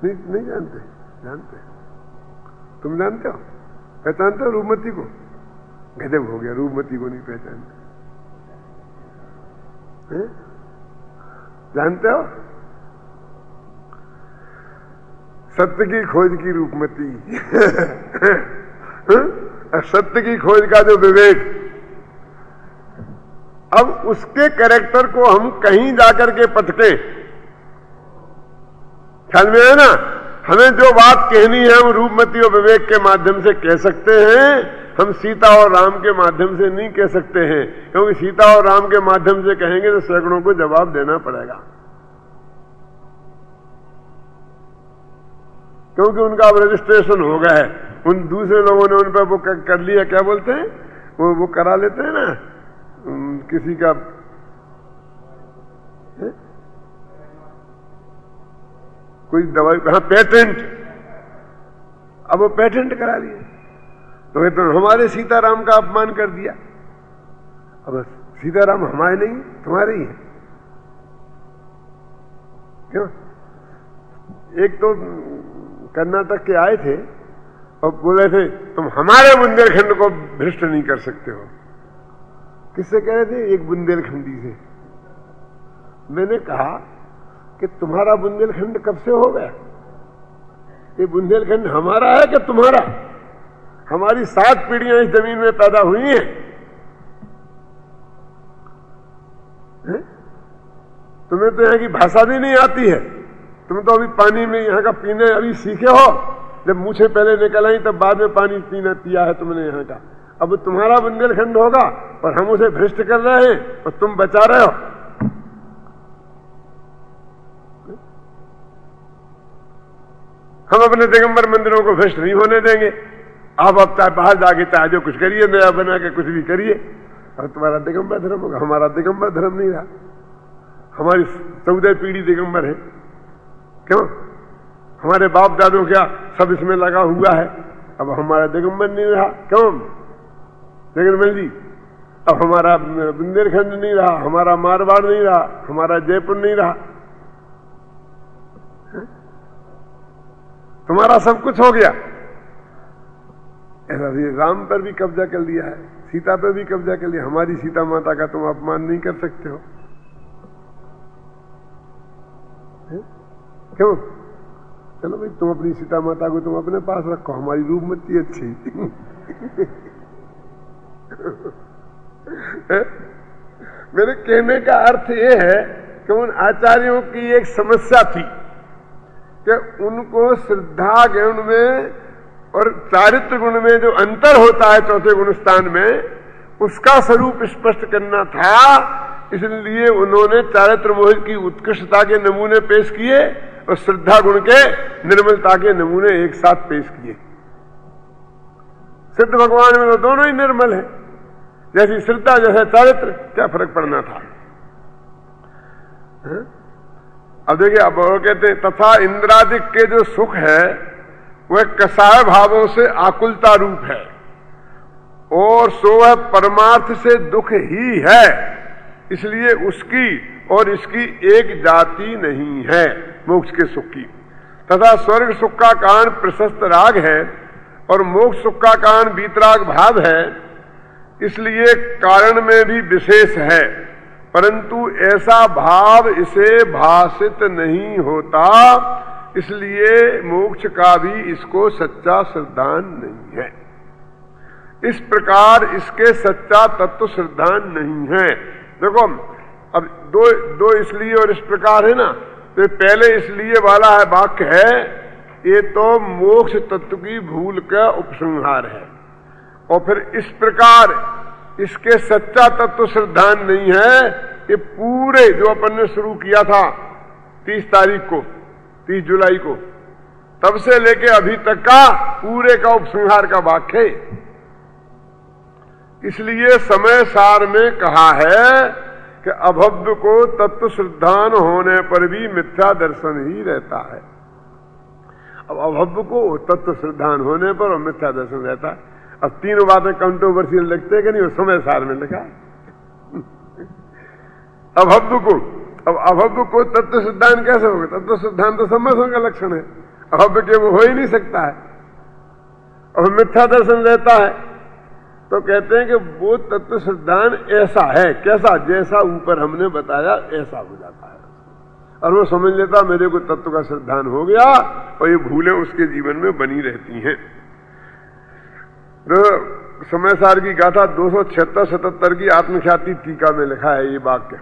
नहीं जानते? जानते? तुम जानते हो? पहचानते हो रूपमती को? गजब हो गया, रूपमती को नहीं पहचानते। जानते हो? सत्य की खोज की रूपमती सत्य की खोज का जो विवेक। अब उसके कैरेक्टर को हम कहीं जाकर के पटके, ख्याल में है ना? हमें जो बात कहनी है वो रूपमती और विवेक के माध्यम से कह सकते हैं, हम सीता और राम के माध्यम से नहीं कह सकते हैं। क्योंकि सीता और राम के माध्यम से कहेंगे तो सैकड़ों को जवाब देना पड़ेगा, क्योंकि उनका अब रजिस्ट्रेशन हो गया है। उन दूसरे लोगों ने उन पर वो कर लिया, क्या बोलते हैं वो करा लेते हैं ना किसी का कोई दवाई, हाँ पेटेंट। अब वो पेटेंट करा लिया तो हमारे सीताराम का अपमान कर दिया। अब सीताराम हमारे नहीं, तुम्हारे ही है। क्यों? एक तो कर्नाटक के आए थे और बोले थे तुम हमारे बुंदेलखंड को भ्रष्ट नहीं कर सकते हो। किससे कह रहे थे? एक बुंदेलखंडी से। मैंने कहा कि तुम्हारा बुंदेलखंड कब से हो गया? ये बुंदेलखंड हमारा है कि तुम्हारा? हमारी 7 पीढ़ियां इस जमीन में पैदा हुई हैं। तुम्हें तो यहां की भाषा भी नहीं आती है। तुम तो अभी पानी में यहां का पीने अभी सीखे हो। जब मुझे पहले निकल आई तब बाद में पानी पीना पिया है तुमने यहां का। अब तुम्हारा बुंदेलखंड होगा और हम उसे भ्रष्ट कर रहे हैं और तुम बचा रहे हो। हम अपने दिगंबर मंदिरों को भ्रष्ट नहीं होने देंगे। आप अब चाहे बाहर जाके चाहे जो कुछ करिए, नया बना के कुछ भी करिए, और तुम्हारा दिगंबर धर्म होगा। हमारा दिगंबर धर्म नहीं रहा। हमारी 14 पीढ़ी दिगंबर है। क्यों? हमारे बाप दादों क्या सब इसमें लगा हुआ है। अब हमारा दिगंबर नहीं रहा। क्यों दिगंबर जी? अब हमारा बुंदेलखंड नहीं रहा, हमारा मारवाड़ नहीं रहा, हमारा जयपुर नहीं रहा। तुम्हारा सब कुछ हो गया। ऐसा भी राम पर भी कब्जा कर लिया है, सीता पर भी कब्जा कर लिया। हमारी सीता माता का तुम अपमान नहीं कर सकते हो। क्यों? चलो भाई, तुम अपनी सीता माता को तुम अपने पास रखो, हमारी रूपमती अच्छी मेरे कहने का अर्थ ये है कि उन आचार्यों की एक समस्या थी कि उनको श्रद्धा गुण में और चारित्र गुण में जो अंतर होता है चौथे गुण स्थान में, उसका स्वरूप स्पष्ट करना था। इसलिए उन्होंने चारित्र मोह की उत्कृष्टता के नमूने पेश किए और श्रद्धा गुण के निर्मलता के नमूने एक साथ पेश किए। सिद्ध भगवान में तो दोनों ही निर्मल है, जैसी श्रद्धा जैसा चारित्र, क्या फर्क पड़ना था। अब देखिए, अब वो कहते हैं तथा इंद्रादिक के जो सुख है वह कसाय भावों से आकुलता रूप है और सो वह परमार्थ से दुख ही है, इसलिए उसकी और इसकी एक जाति नहीं है मोक्ष के सुख की। तथा स्वर्ग सुख का कारण प्रशस्त राग है और मोक्ष सुख का कारण वीतराग भाव है, इसलिए कारण में भी विशेष है, परंतु ऐसा भाव इसे भाषित नहीं होता, इसलिए मोक्ष का भी इसको सच्चा श्रद्धान नहीं है। इस प्रकार इसके सच्चा तत्व श्रद्धान नहीं है। देखो, अब दो इसलिए और इस प्रकार है ना, तो पहले इसलिए वाला है वाक्य है, ये तो मोक्ष तत्व की भूल का उपसंहार है, और फिर इस प्रकार इसके सच्चा तत्व श्रद्धान नहीं है, ये पूरे जो अपन ने शुरू किया था 30 तारीख को, 30 जुलाई को, तब से लेके अभी तक का पूरे का उपसंहार का वाक्य है। इसलिए समय सार में कहा है कि अभव्य को तत्व श्रद्धान होने पर भी मिथ्या दर्शन ही रहता है। अब अभव्य को तत्व श्रद्धान होने पर और मिथ्या दर्शन रहता है। अब तीनों बातें कंट्रोवर्शियल लगते हैं कि नहीं, वो समय सार में लिखा। अभव्य को, अब अभव्य को तत्व सिद्धांत कैसे होगा? तत्व सिद्धांत तो सम्मोहन का लक्षण है, अभव्य के वो हो ही नहीं सकता है। और मिथ्या दर्शन रहता है तो कहते हैं कि वो तत्व सिद्धांत ऐसा है, कैसा? जैसा ऊपर हमने बताया ऐसा हो जाता है, और वो समझ लेता मेरे को तत्व का सिद्धांत हो गया, और ये भूलें उसके जीवन में बनी रहती हैं। तो समय सार की गाथा 276-77 की आत्मख्याति टीका में लिखा है ये वाक्य।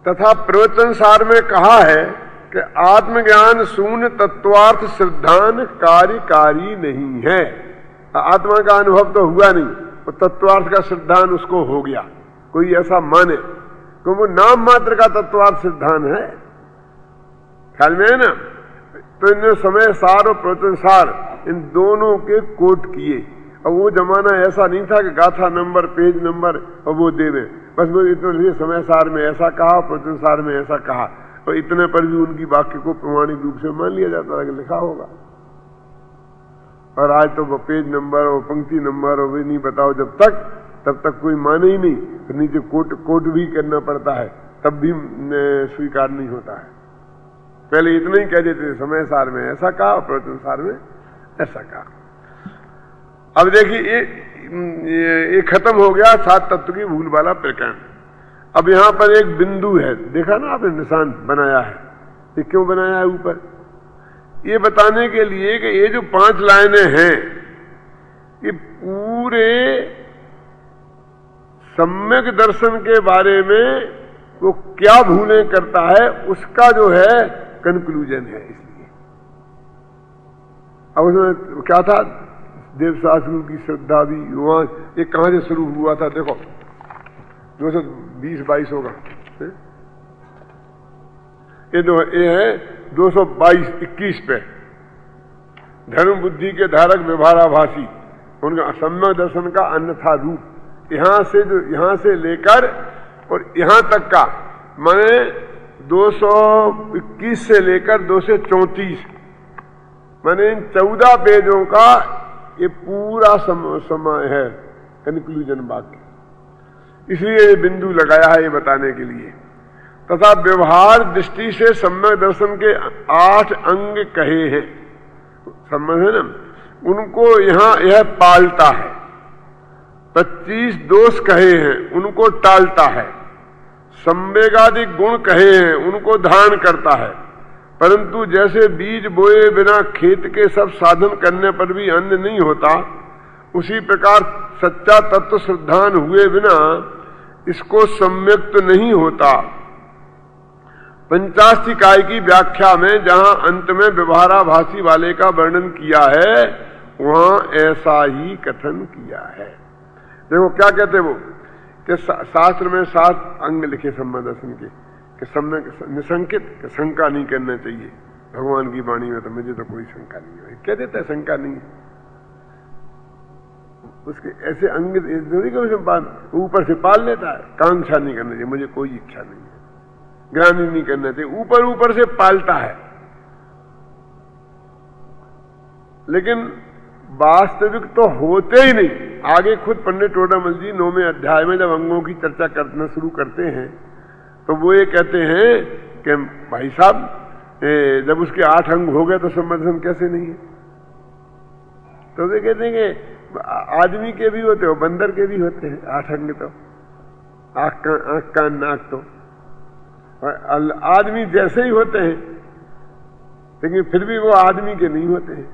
तथा प्रवचन सार में कहा है कि आत्मज्ञान शून्य तत्वार्थ श्रद्धान कार्यकारी नहीं है। आत्मा का अनुभव तो हुआ नहीं, वो तत्वार्थ का श्रद्धान उसको हो गया, कोई ऐसा माने, तो वो नाम मात्र का तत्वार्थ श्रद्धान है। ख्याल में है ना? तो इन्हें समय सार और प्रवचन सार इन दोनों के कोट किए। और वो जमाना ऐसा नहीं था कि गाथा नंबर, पेज नंबर और वो देवे, बस वो इतने समय सार में ऐसा कहा, प्रवचन सार में ऐसा कहा, और इतने पर भी उनकी वाक्य को प्रमाणिक रूप से मान लिया जाता था कि लिखा होगा। और आज तो वो पेज नंबर और पंक्ति नंबर और वे नहीं बताओ तब तक कोई माने ही नहीं, तो नीचे कोट भी करना पड़ता है, तब भी स्वीकार नहीं होता है। पहले इतना ही कह देते थे, समय सार में ऐसा कहा और प्रवचन सार में ऐसा कहा। अब देखिए ये खत्म हो गया 7 तत्व की भूल वाला प्रकरण। अब यहां पर एक बिंदु है, देखा ना आपने, निशान बनाया है। ये क्यों बनाया है ऊपर? ये बताने के लिए कि ये जो 5 लाइनें हैं, ये पूरे सम्यक दर्शन के बारे में वो क्या भूलें करता है, उसका जो है कंक्लूजन है। इसलिए अब उसमें क्या था? देवशास्त्र की श्रद्धा भी वहां, ये कहां से शुरू हुआ था? देखो 220-22 होगा, ये है 222-21 पे। धर्म बुद्धि के धारक व्यवहाराभासी, उनका सम्यक दर्शन का अन्यथा रूप, यहां से लेकर और यहां तक का, माने 221 से लेकर 234, माने इन 14 पेजों का ये पूरा समय है कंक्लूजन वाक्य। इसलिए ये बिंदु लगाया है ये बताने के लिए। तथा व्यवहार दृष्टि से सम्यक दर्शन के 8 अंग कहे हैं, समझ है ना, उनको यहां यह पालता है। 25 दोष कहे हैं, उनको टालता है। संवेगादि गुण कहे हैं, उनको धारण करता है। परंतु जैसे बीज बोए बिना खेत के सब साधन करने पर भी अन्न नहीं होता, उसी प्रकार सच्चा तत्व श्रद्धान हुए बिना इसको सम्यक तो नहीं होता। पंचास्तिकाय की व्याख्या में जहां अंत में व्यवहाराभासी वाले का वर्णन किया है वहां ऐसा ही कथन किया है। देखो क्या कहते वो कि शास्त्र में 7 अंग लिखे संबंध दर्शन के कि सम्यक निशंकित कि शंका नहीं करना चाहिए भगवान की वाणी में, तो मुझे तो कोई शंका नहीं है। क्या देता है शंका नहीं है उसके ऐसे अंग ऊपर से पाल लेता है। कांक्षा नहीं करना चाहिए, मुझे कोई इच्छा नहीं है, ग्रानी नहीं करना चाहिए, ऊपर ऊपर से पालता है। लेकिन वास्तविक तो होते ही नहीं। आगे खुद पंडित टोडामल जी 9वें अध्याय में जब अंगों की चर्चा करना शुरू करते हैं तो वो ये कहते हैं कि भाई साहब जब उसके 8 अंग हो गए तो संबंधन कैसे नहीं है? तो वे कहते हैं कि आदमी के भी होते हो, बंदर के भी होते हैं 8 अंग, तो आंख कान नाक तो आदमी जैसे ही होते हैं, लेकिन फिर भी वो आदमी के नहीं होते हैं।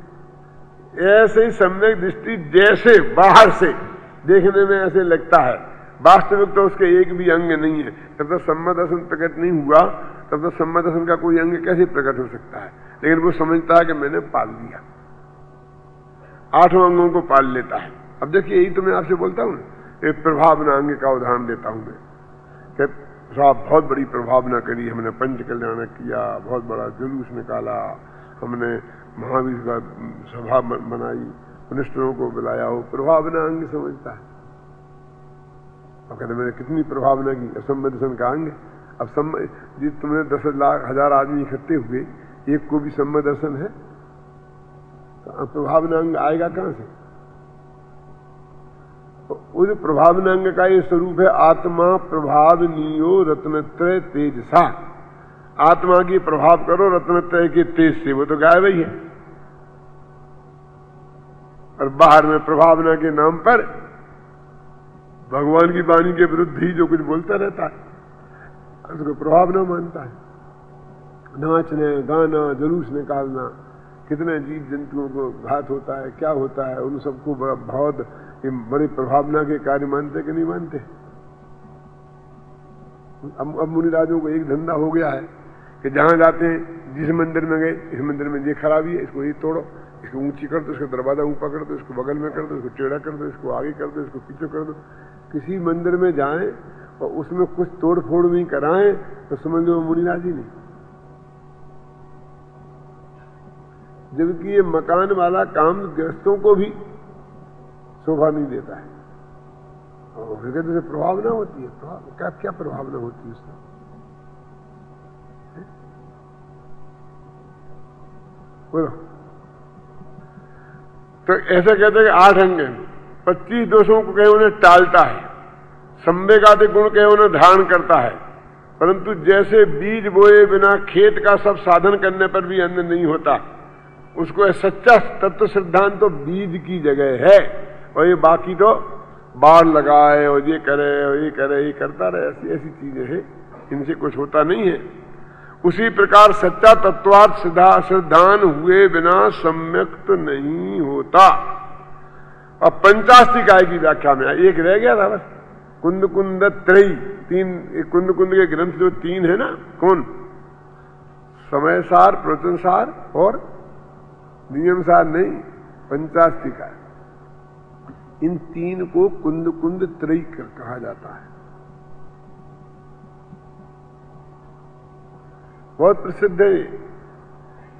ऐसे ही सम्यक दृष्टि जैसे बाहर से देखने में ऐसे लगता है, वास्तविक तो उसके एक भी अंग नहीं है। जब तक सम्यक दर्शन प्रकट नहीं हुआ तब तक सम्यक दर्शन का कोई अंग कैसे प्रकट हो सकता है? लेकिन वो समझता है कि मैंने पाल लिया, 8 अंगों को पाल लेता है। अब देखिए यही तो मैं आपसे बोलता हूं, एक प्रभावना अंग का उदाहरण देता हूं मैं कि साहब बहुत बड़ी प्रभावना करी, हमने पंच कल्याण किया, बहुत बड़ा जुलूस निकाला, हमने महावीर का सभा बनाई, मिनिस्टरों को बुलाया, हो प्रभावना अंग समझता है। अब कहते मैंने कितनी प्रभावना की, असंबद्ध दर्शन का अंग। अब जिस तुमने 10 लाख 1000 आदमी इकट्ठे हुए, एक को भी संबद्ध दर्शन है तो प्रभावना अंग आएगा कहां से? उस प्रभावना अंग का ये स्वरूप है आत्मा प्रभावनीयो रत्नत्रय तेजसा। आत्मा की प्रभाव करो रत्नत्रय के तेज से, वो तो गायब ही है। और बाहर में प्रभावना के नाम पर भगवान की वाणी के विरुद्ध ही जो कुछ बोलता रहता है उसको प्रभावना मानता है। नाचने गाना जुलूस निकालना, कितने जीव जंतुओं को घात होता है, क्या होता है, उन सबको बहुत बड़ी प्रभावना के कार्य मानते कि नहीं मानते? अब मुनिराजों को एक धंधा हो गया है कि जहां जाते हैं, जिस मंदिर में गए, इस मंदिर में ये खराबी है, इसको ये तोड़ो, इसको ऊंची कर दो, इसका दरवाजा ऊपर कर दो, इसको बगल में कर दो, इसको टेढ़ा कर दो, इसको आगे कर दो, इसको पीछे कर दो। किसी मंदिर में जाएं और उसमें कुछ तोड़ फोड़ नहीं कराएं तो समझ लो मुनिराजी नहीं। जबकि ये मकान वाला काम गृहस्थों को भी शोभा नहीं देता है। और फिर कहते हैं प्रभावना होती है, क्या क्या प्रभावना होती है उसमें? बोलो। तो ऐसा कहते हैं कि 8 अंग हैं, 25 दोषों को कहे उन्हें टालता है, संवेगादिक गुण कहे उन्हें धारण करता है। परंतु जैसे बीज बोए बिना खेत का सब साधन करने पर भी अन्न नहीं होता, उसको सच्चा तत्व सिद्धांत तो बीज की जगह है, और ये बाकी तो बाढ़ लगाए और ये करे और ये करे, ये करता रहे, ऐसी ऐसी चीजें हैं, इनसे कुछ होता नहीं है। उसी प्रकार सच्चा तत्वार्थ सिद्धांत हुए बिना सम्यक तो नहीं होता। अब पंचास्तिकाय की व्याख्या में एक रह गया था बस, कुंद कुंद त्रयी, 3 कुंद कुंद के ग्रंथ जो 3 है ना, कौन? समय सार, प्रवचन सार और नियम सार नहीं, पंचास्तिकाय। इन 3 को कुंद कुंद त्रयी कहा जाता है। बहुत प्रसिद्ध है।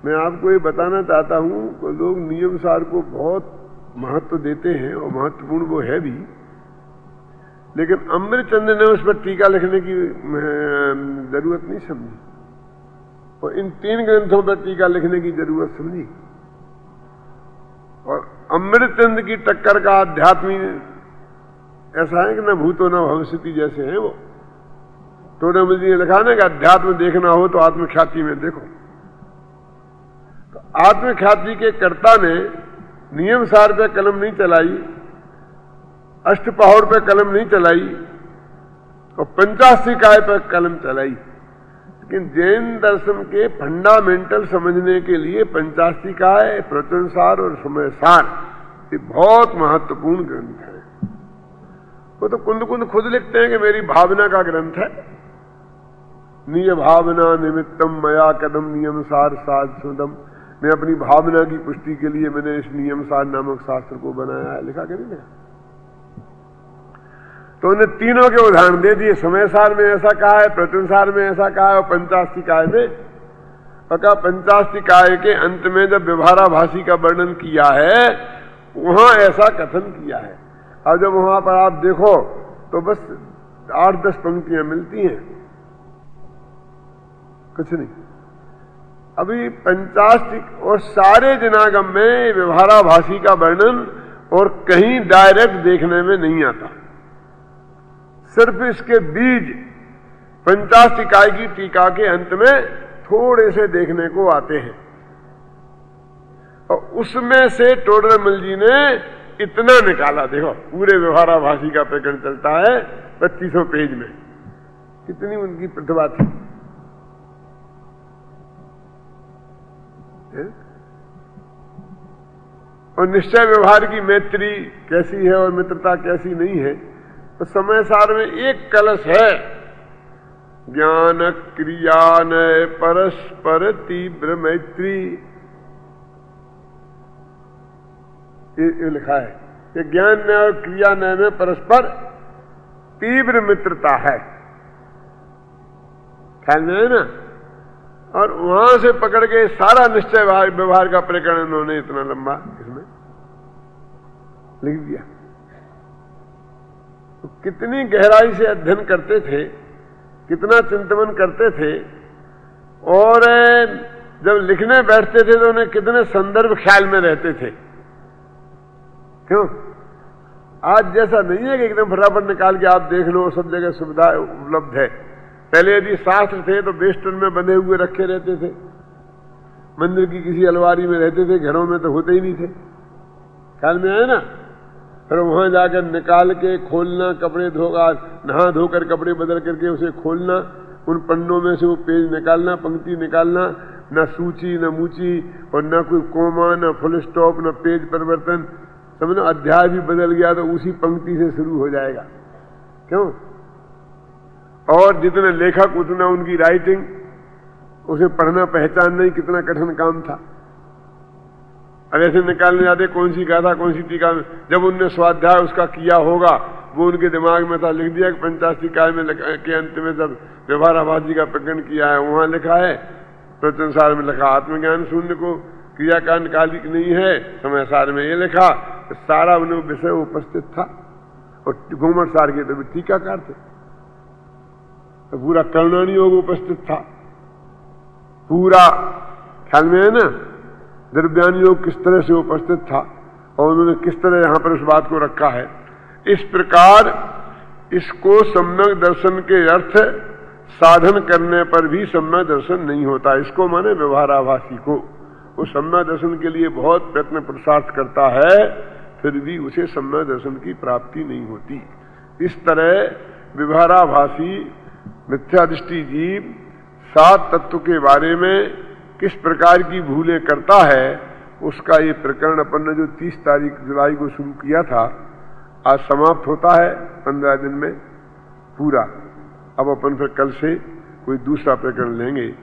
मैं आपको ये बताना चाहता हूं कि लोग नियम सार को बहुत महत्व देते हैं और महत्वपूर्ण वो है भी, लेकिन अमृतचंद्र ने उस पर टीका लिखने की जरूरत नहीं समझी और इन 3 ग्रंथों पर टीका लिखने की जरूरत समझी। और अमृतचंद्र की टक्कर का आध्यात्मी ऐसा है कि न भूतो न भविष्यति जैसे हैं वो। टोडामल जी ने लिखा ना कि अध्यात्म देखना हो तो आत्मख्याति में देखो। तो आत्मख्याति के कर्ता ने नियम सार पे कलम नहीं चलाई, अष्टपहौड़ पे कलम नहीं चलाई और पंचास्तिकाय पर कलम चलाई। लेकिन जैन दर्शन के फंडामेंटल समझने के लिए पंचास्तिकाय, प्रवचन सार और समय सार ये बहुत महत्वपूर्ण ग्रंथ है। वो तो कुंद कुंद खुद लिखते हैं कि मेरी भावना का ग्रंथ है। निय भावना निमित्तम मया कदम नियम सार साधम, मैं अपनी भावना की पुष्टि के लिए मैंने इस नियम सार नामक शास्त्र को बनाया है। लिखा कि नहीं लिखा? तो उन्हें तीनों के उदाहरण दे दिए। समय सार में ऐसा कहा है, प्रवचन सार में ऐसा कहा है, और पंचास्तिकाय में। पका पंचास्तिकाय के अंत में जब व्यवहाराभासी का वर्णन किया है वहां ऐसा कथन किया है। अब जब वहां पर आप देखो तो बस 8-10 पंक्तियां मिलती हैं, कुछ नहीं। अभी पंचास्तिक और सारे जनागम में व्यवहाराभासी का वर्णन और कहीं डायरेक्ट देखने में नहीं आता। सिर्फ इसके बीज पंचास्तिकाय की टीका के अंत में थोड़े से देखने को आते हैं, और उसमें से टोडरमल जी ने इतना निकाला। देखो पूरे व्यवहाराभासी का प्रकरण चलता है 2500 पेज में, कितनी उनकी प्रतिभा थी। और निश्चय व्यवहार की मैत्री कैसी है और मित्रता कैसी नहीं है, तो समय सार में एक कलश है, ज्ञान क्रिया नय परस्पर तीव्र मैत्री, ये लिखा है कि ज्ञान नय और क्रिया नय में परस्पर तीव्र मित्रता है। ख्याल में है ना? और वहां से पकड़ के सारा निश्चय व्यवहार का प्रकरण उन्होंने इतना लंबा इसमें लिख दिया। तो कितनी गहराई से अध्ययन करते थे, कितना चिंतन करते थे, और जब लिखने बैठते थे तो उन्हें कितने संदर्भ ख्याल में रहते थे। क्यों? आज जैसा नहीं है कि एकदम फटाफट निकाल के आप देख लो, सब जगह सुविधा उपलब्ध है। पहले यदि शास्त्र थे तो बेस्टन में बंधे हुए रखे रहते थे, मंदिर की किसी अलमारी में रहते थे, घरों में तो होते ही नहीं थे। ख्याल में आए ना? फिर वहां जाकर निकाल के खोलना, कपड़े धोकर नहा धोकर कपड़े बदल करके उसे खोलना, उन पन्नों में से वो पेज निकालना, पंक्ति निकालना, न सूची न मूची, और न कोई कोमा न फुल स्टॉप न पेज परिवर्तन। समझो अध्याय भी बदल गया तो उसी पंक्ति से शुरू हो जाएगा। क्यों? और जितने लेखक उतना उनकी राइटिंग, उसे पढ़ना पहचानना ही कितना कठिन काम था। अब ऐसे निकालने जाते कौन सी गाथा कौन सी टीका में, जब उनने स्वाध्याय उसका किया होगा वो उनके दिमाग में था, लिख दिया कि पंचास्तिकाय में के अंत में जब व्यवहाराभासी का प्रकरण किया है वहां लिखा है, प्रवचन सार में लिखा आत्मज्ञान शून्य को क्रियाकांड कालिक नहीं है, समय सार में ये लिखा। सारा उन्हें विषय उपस्थित था। और घूमट सार के तो भी टीकाकार थे, तो पूरा कर्णानी योग उपस्थित था पूरा। ख्याल में है ना? द्रव्यान योग किस तरह से उपस्थित था और उन्होंने किस तरह यहां पर उस बात को रखा है। इस प्रकार इसको सम्यक दर्शन के अर्थ साधन करने पर भी सम्यक दर्शन नहीं होता। इसको माने व्यवहाराभासी को, वो सम्यक दर्शन के लिए बहुत प्रयत्न पुरुषार्थ करता है, फिर भी उसे सम्यक दर्शन की प्राप्ति नहीं होती। इस तरह व्यवहाराभासी मिथ्यादृष्टि जीव 7 तत्व के बारे में किस प्रकार की भूलें करता है, उसका ये प्रकरण अपन ने जो 30 तारीख जुलाई को शुरू किया था, आज समाप्त होता है 15 दिन में पूरा। अब अपन फिर कल से कोई दूसरा प्रकरण लेंगे।